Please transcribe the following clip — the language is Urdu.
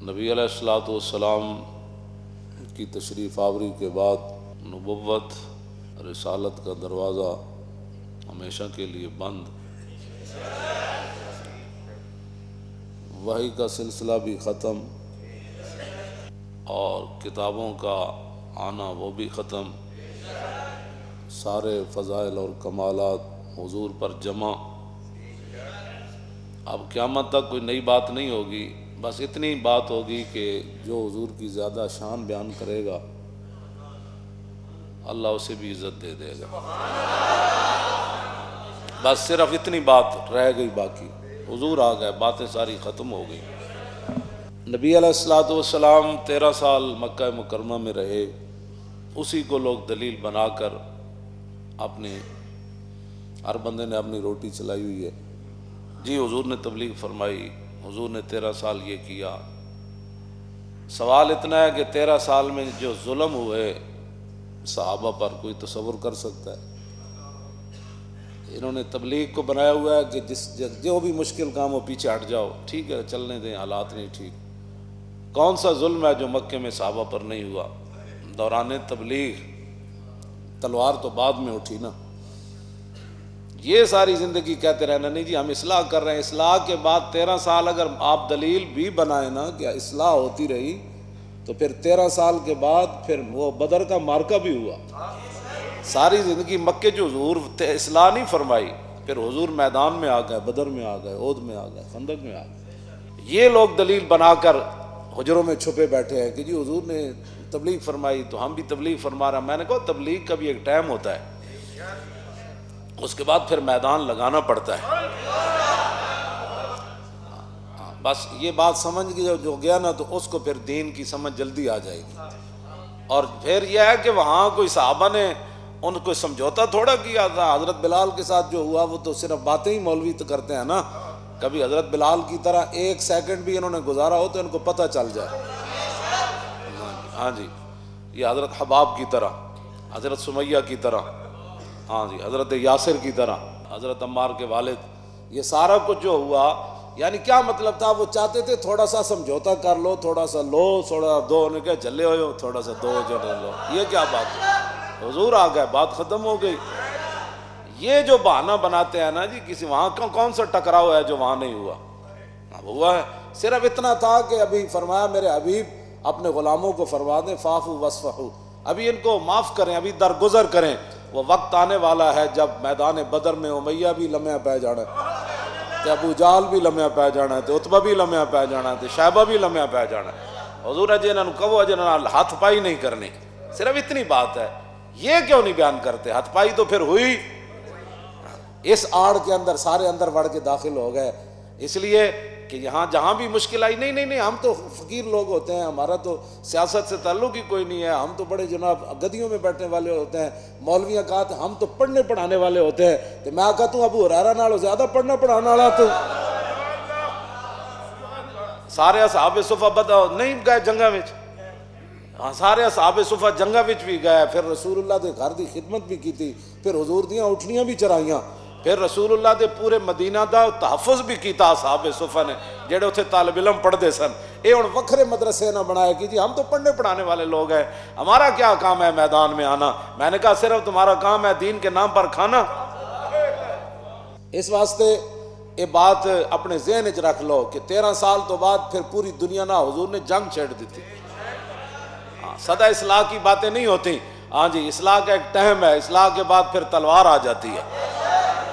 نبی علیہ الصلوۃ والسلام کی تشریف آوری کے بعد نبوت رسالت کا دروازہ ہمیشہ کے لیے بند، وحی کا سلسلہ بھی ختم اور کتابوں کا آنا وہ بھی ختم، سارے فضائل اور کمالات حضور پر جمع۔ اب قیامت تک کوئی نئی بات نہیں ہوگی، بس اتنی بات ہوگی کہ جو حضور کی زیادہ شان بیان کرے گا اللہ اسے بھی عزت دے دے گا۔ بس صرف اتنی بات رہ گئی، باقی حضور آ گئے، باتیں ساری ختم ہو گئی۔ نبی علیہ الصلوۃ والسلام 13 سال مکہ مکرمہ میں رہے، اسی کو لوگ دلیل بنا کر اپنی ہر بندے نے اپنی روٹی چلائی ہوئی ہے۔ جی حضور نے تبلیغ فرمائی، حضور نے 13 سال یہ کیا۔ سوال اتنا ہے کہ 13 سال میں جو ظلم ہوئے صحابہ پر کوئی تصور کر سکتا ہے؟ انہوں نے تبلیغ کو بنایا ہوا ہے کہ جو بھی مشکل کام ہو پیچھے ہٹ جاؤ، ٹھیک ہے چلنے دیں، حالات نہیں ٹھیک۔ کون سا ظلم ہے جو مکے میں صحابہ پر نہیں ہوا؟ دوران تبلیغ تلوار تو بعد میں اٹھی نا، یہ ساری زندگی کہتے رہنا نہیں جی ہم اصلاح کر رہے ہیں۔ اصلاح کے بعد 13 سال اگر آپ دلیل بھی بنائیں نا کہ اصلاح ہوتی رہی، تو پھر 13 سال کے بعد پھر وہ بدر کا معرکہ بھی ہوا۔ ساری زندگی مکے جو حضور اصلاح نہیں فرمائی، پھر حضور میدان میں آ گئے، بدر میں آ گئے، احد میں آ گئے، خندق میں آ گئے۔ یہ لوگ دلیل بنا کر حجروں میں چھپے بیٹھے ہیں کہ جی حضور نے تبلیغ فرمائی تو ہم بھی تبلیغ فرما رہے ہیں۔ میں نے کہا تبلیغ کا بھی ایک ٹائم ہوتا ہے، اس کے بعد پھر میدان لگانا پڑتا ہے۔ بس یہ بات سمجھ جو گیا نا تو اس کو پھر دین کی سمجھ جلدی آ جائے گی۔ اور پھر یہ ہے کہ وہاں کوئی صحابہ نے ان کو سمجھوتا تھوڑا کیا تھا۔ حضرت بلال کے ساتھ جو ہوا وہ تو صرف باتیں ہی مولوی تو کرتے ہیں نا، کبھی حضرت بلال کی طرح ایک سیکنڈ بھی انہوں نے گزارا ہو تو ان کو پتہ چل جائے۔ ہاں جی، یہ حضرت حباب کی طرح، حضرت سمیہ کی طرح، ہاں جی حضرت یاسر کی طرح، حضرت عمار کے والد، یہ سارا کچھ جو ہوا یعنی کیا مطلب تھا؟ وہ چاہتے تھے تھوڑا سا سمجھوتا کر لو، تھوڑا سا لو، تھوڑا دو، انہیں کہا جلے ہوئے ہو تھوڑا سا دو جو لو، یہ کیا بات ہے؟ حضور آ گئے، بات ختم ہو گئی۔ یہ جو بہانہ بناتے ہیں نا جی کسی وہاں کون سا ٹکراؤ ہے جو وہاں نہیں ہوا؟ ہوا ہے، صرف اتنا تھا کہ ابھی فرمایا میرے حبیب اپنے غلاموں کو فرما دیں فاعفوا واصفحوا، ابھی ان کو معاف کریں، ابھی درگزر کریں، وہ وقت آنے والا ہے جب میدان بدر میں امیہ بھی لمحہ پہ جانا ہے، تے ابو جہل بھی لمحہ پہ جانا ہے، تے عتبہ بھی لمحہ پہ جانا ہے، تے شیبہ بھی لمحہ پہ جانا ہے۔ حضور اجے انہوں کہو اجے ہاتھ پائی نہیں کرنی، صرف اتنی بات ہے۔ یہ کیوں نہیں بیان کرتے؟ ہاتھ پائی تو پھر ہوئی، اس آڑ کے اندر سارے اندر بڑھ کے داخل ہو گئے، اس لیے کہ یہاں جہاں بھی مشکل آئی، نہیں ہم تو فقیر لوگ ہوتے ہیں، ہمارا تو سیاست سے تعلق ہی کوئی نہیں ہے، ہم تو بڑے جناب گدیوں میں بیٹھنے والے ہوتے ہیں۔ مولویاں کہا تھا ہم تو پڑھنے پڑھانے والے ہوتے ہیں، تو میں کہا تو ابو ہریرہ نالوں زیادہ پڑھنا پڑھانا والا تو سارے اصحاب صفہ بدا نہیں گئے جنگاں وچ، ہاں سارے اصحاب صفہ جنگاں وچ بھی گئے، پھر رسول اللہ دے گھر دی خدمت بھی کی تھی، پھر حضور دیاں اٹھنیاں بھی چرائیاں، پھر رسول اللہ دے پورے مدینہ دا تحفظ بھی کیتا اصحاب صفہ نے جڑے اتھے طالب علم پڑھتے سن۔ اے ہن وکھرے مدرسے نہ بنائے کہ جی ہم تو پڑھنے پڑھانے والے لوگ ہیں، ہمارا کیا کام ہے میدان میں آنا؟ میں نے کہا صرف تمہارا کام ہے دین کے نام پر کھانا۔ اس واسطے یہ بات اپنے ذہن وچ رکھ لو کہ 13 سال تو بعد پھر پوری دنیا نہ حضور نے جنگ چھیڑ دی تھی۔ سدا اصلاح کی باتیں نہیں ہوتی، ہاں جی اصلاح کا ایک ٹائم ہے، اصلاح کے بعد پھر تلوار آ جاتی ہے۔